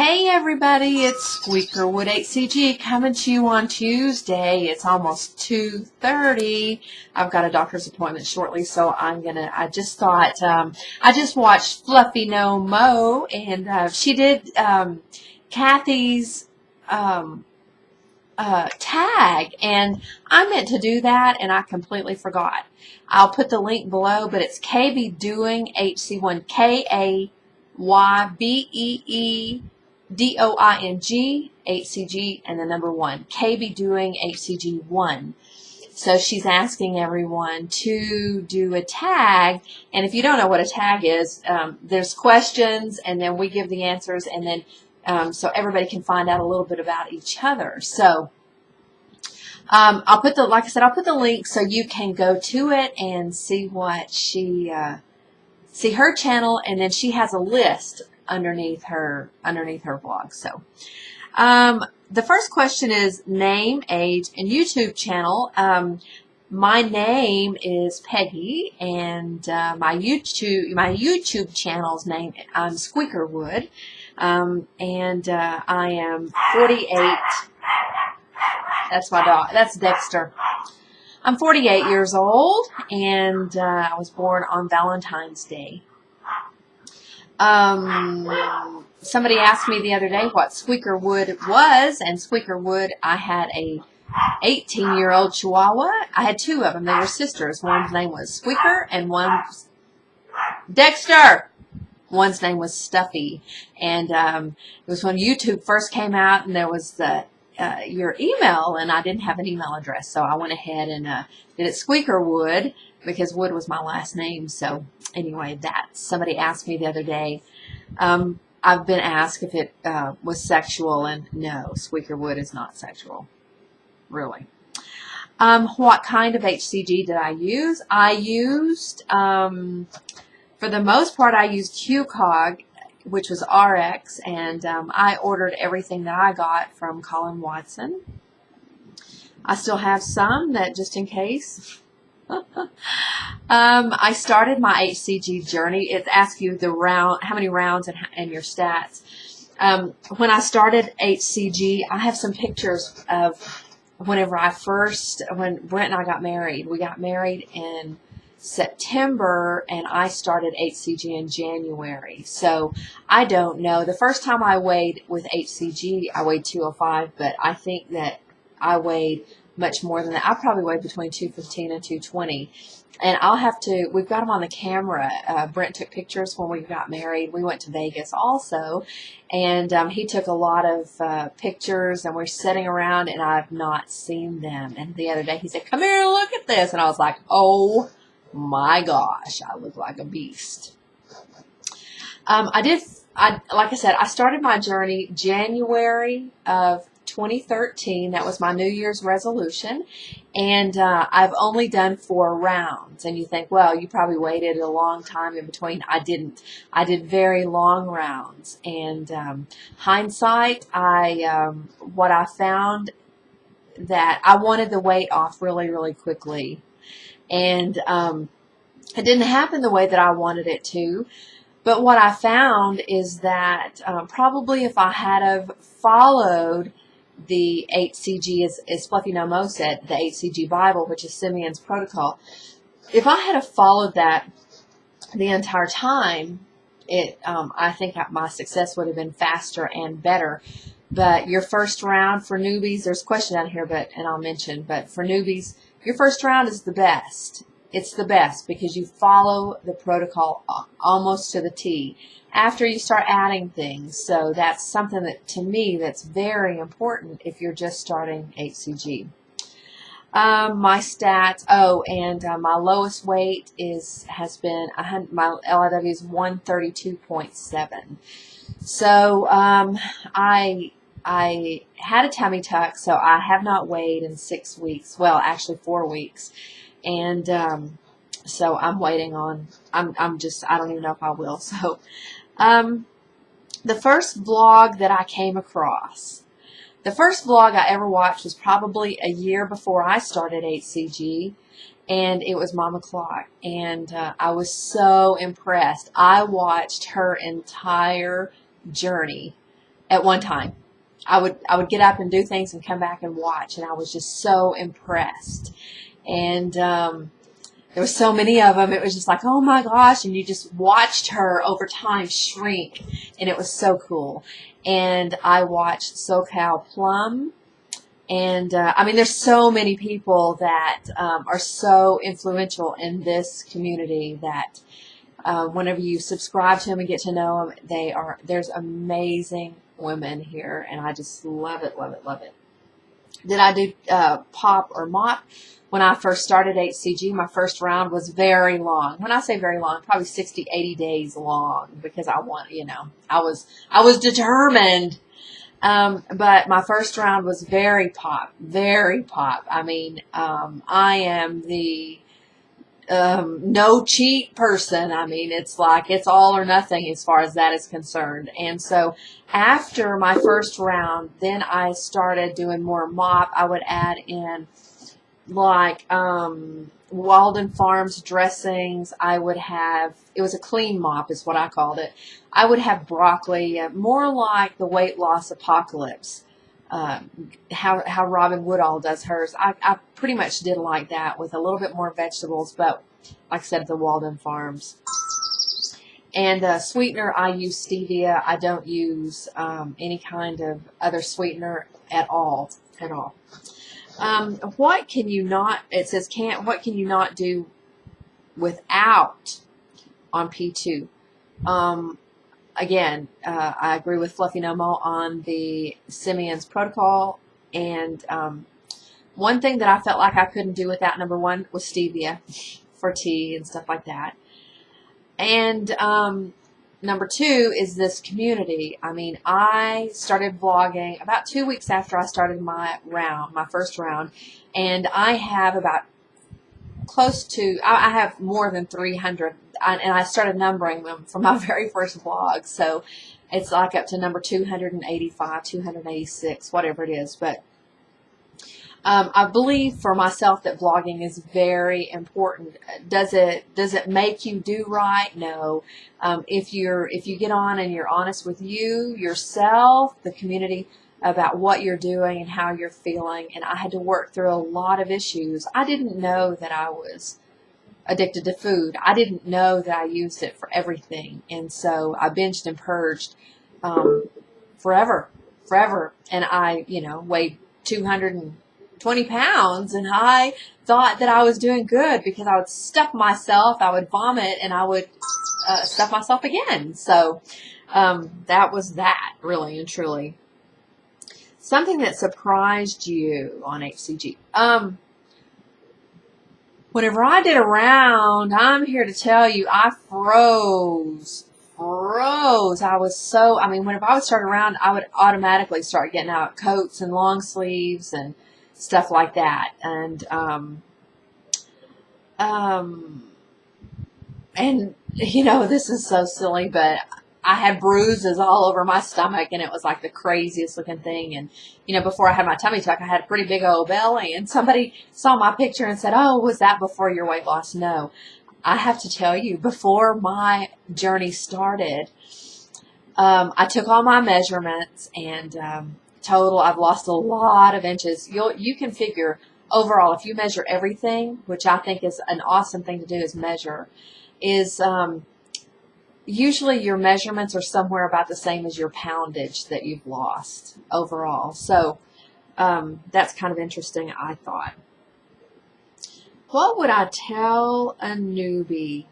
Hey everybody, it's Squeakerwood HCG coming to you on Tuesday. It's almost 2:30. I've got a doctor's appointment shortly, so I just thought, I just watched Fluffy No Mo, and she did Kathy's tag, and I meant to do that, and I completely forgot. I'll put the link below, but it's KB Doing HC1, KAYBEEDOING HCG and the number 1, KB Doing HCG1. So she's asking everyone to do a tag, and if you don't know what a tag is, there's questions, and then we give the answers, and then so everybody can find out a little bit about each other. So I'll put like I said, I'll put the link so you can go to it and see what see her channel, and then she has a list underneath her blog. So the first question is name, age, and YouTube channel. My name is Peggy, and my YouTube channel's name, I'm Squeakerwood, and I am 48. That's my dog. That's Dexter. I'm 48 years old, and I was born on Valentine's Day. Somebody asked me the other day what Squeakerwood was, and Squeakerwood, I had a 18-year-old Chihuahua. I had two of them. They were sisters. One's name was Squeaker, and one's Dexter. One's name was Stuffy. And it was when YouTube first came out, and there was the your email, and I didn't have an email address, so I went ahead and did it Squeakerwood, because Wood was my last name. So anyway, somebody asked me the other day. I've been asked if it was sexual, and no, Squeakerwood is not sexual, really. What kind of HCG did I use? I used, for the most part, I used QCOG, which was RX, and I ordered everything that I got from Colin Watson. I still have some that just in case. I started my HCG journey. It asks you how many rounds and your stats. When I started HCG, I have some pictures of when Brent and I got married. We got married in September, and I started HCG in January. So I don't know. The first time I weighed with HCG, I weighed 205, but I think that I weighed much more than that. I probably weighed between 215 and 220. And we've got them on the camera. Brent took pictures when we got married. We went to Vegas also, and he took a lot of pictures, and we're sitting around, and I've not seen them. And the other day he said, "Come here and look at this." And I was like, oh my gosh, I look like a beast. Like I said, I started my journey January of 2013. That was my New Year's resolution, and I've only done 4 rounds. And you think, well, you probably waited a long time in between. I didn't. I did very long rounds, and hindsight, what I found that I wanted the weight off really, really quickly, and it didn't happen the way that I wanted it to. But what I found is that probably if I had have followed the HCG, as Fluffy No Mo said, the HCG Bible, which is Simeon's protocol, if I had have followed that the entire time, I think my success would have been faster and better. But your first round for newbies, there's a question down here, and I'll mention, but for newbies, your first round is the best. It's the best because you follow the protocol almost to the T after you start adding things. So that's something that, to me, that's very important if you're just starting HCG. My stats, and my lowest weight has been, my LIW is 132.7. So I had a tummy tuck, so I have not weighed in 6 weeks. Well, actually 4 weeks. And so I'm waiting on, I don't even know if I will. So the first vlog that I came across, the first vlog I ever watched was probably a year before I started HCG, and it was Mama Clock, and I was so impressed. I watched her entire journey at one time. I would get up and do things and come back and watch, and I was just so impressed. And there were so many of them. It was just like, oh my gosh, and you just watched her over time shrink, and it was so cool. And I watched SoCal Plum, and I mean, there's so many people that are so influential in this community that whenever you subscribe to them and get to know them, there's amazing women here, and I just love it, love it, love it. Did I do pop or mop? When I first started HCG, my first round was very long. When I say very long, probably 60, 80 days long, because I was determined. But my first round was very pop, very pop. I mean, I am the no cheat person. I mean, it's like it's all or nothing as far as that is concerned. And so after my first round, then I started doing more mop. I would add in like Walden Farms dressings. I would have, it was a clean mop is what I called it. I would have broccoli, more like the Weight Loss Apocalypse, how Robin Woodall does hers. I pretty much did like that with a little bit more vegetables, but like I said, the Walden Farms. And sweetener, I use stevia. I don't use any kind of other sweetener at all, at all. What can you not, it says what can you not do without on P2? Again, I agree with Fluffy Nomo on the Simeon's protocol, and one thing that I felt like I couldn't do without, number one, was stevia for tea and stuff like that. And number two is this community. I mean, I started vlogging about 2 weeks after I started my first round, and I have about I have more than 300, and I started numbering them from my very first vlog, so it's like up to number 285, 286, whatever it is. But I believe for myself that vlogging is very important. Does it make you do right? No. If you get on and you're honest with yourself, the community, about what you're doing and how you're feeling, and I had to work through a lot of issues. I didn't know that I was addicted to food. I didn't know that I used it for everything, and so I binged and purged forever, and I weighed 220 pounds, and I thought that I was doing good because I would stuff myself, I would vomit, and I would stuff myself again. So that was that, really and truly. Something that surprised you on HCG. Whenever I did a round, I'm here to tell you, I froze. I was so, whenever I would start a round, I would automatically start getting out coats and long sleeves and stuff like that. And this is so silly, but I had bruises all over my stomach, and it was like the craziest looking thing. And, before I had my tummy tuck, I had a pretty big old belly, and somebody saw my picture and said, "Oh, was that before your weight loss?" No. I have to tell you, before my journey started, I took all my measurements, and total, I've lost a lot of inches. You can figure overall, if you measure everything, which I think is an awesome thing to do, is measure, usually your measurements are somewhere about the same as your poundage that you've lost overall. So that's kind of interesting, I thought. What would I tell a newbie?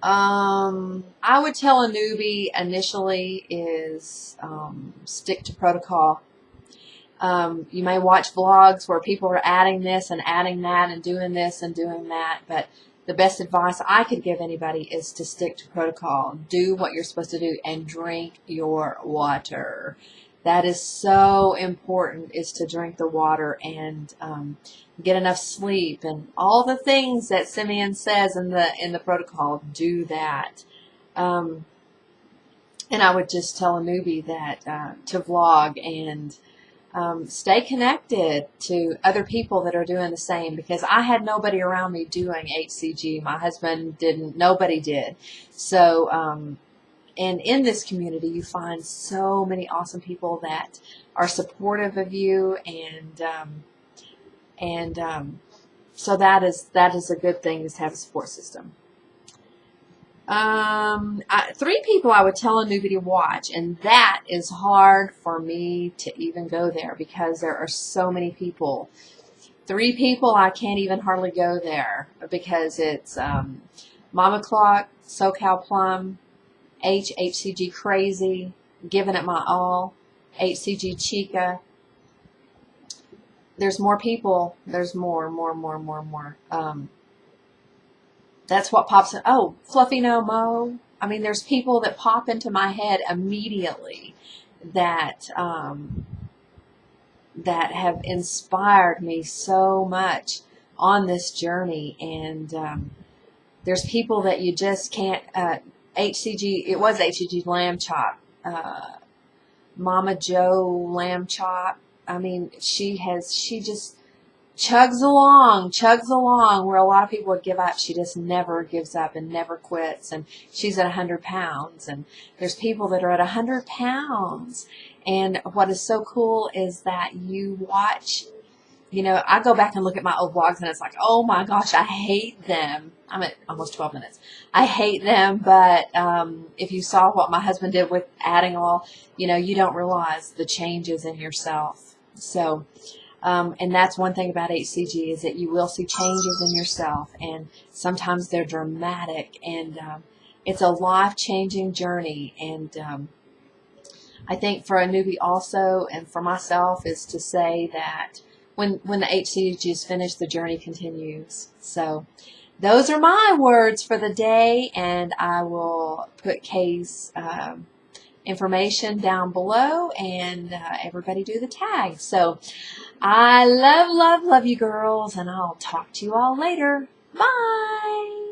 I would tell a newbie initially is stick to protocol. You may watch vlogs where people are adding this and adding that and doing this and doing that, but the best advice I could give anybody is to stick to protocol. Do what you're supposed to do and drink your water. That is so important, is to drink the water and get enough sleep and all the things that Simeon says in the protocol. Do that. And I would just tell a newbie that to vlog and stay connected to other people that are doing the same, because I had nobody around me doing HCG. My husband didn't, nobody did. So in this community, you find so many awesome people that are supportive of you, so that is a good thing, is to have a support system. 3 people I would tell a newbie to watch, and that is hard for me to even go there because there are so many people. 3 people, I can't even hardly go there because it's Mama Clock, SoCal Plum, HCG Crazy, Giving It My All, HCG Chica. There's more people. There's more. That's what pops in. Oh, Fluffy No Mo. I mean, there's people that pop into my head immediately that that have inspired me so much on this journey. And there's people that you just can't. HCG. It was HCG Lamb Chop. Mama Joe Lamb Chop. I mean, she just chugs along, where a lot of people would give up. She just never gives up and never quits. And she's at 100 pounds. And there's people that are at 100 pounds. And what is so cool is that you watch, I go back and look at my old vlogs, and it's like, oh my gosh, I hate them. I'm at almost 12 minutes. I hate them, but if you saw what my husband did with adding all, you don't realize the changes in yourself. So, and that's one thing about HCG, is that you will see changes in yourself, and sometimes they're dramatic, and it's a life-changing journey. And I think for a newbie also, and for myself, is to say that when the HCG is finished, the journey continues. So those are my words for the day, and I will put Kay's information down below, and everybody do the tag. So I love you girls, and I'll talk to you all later. Bye.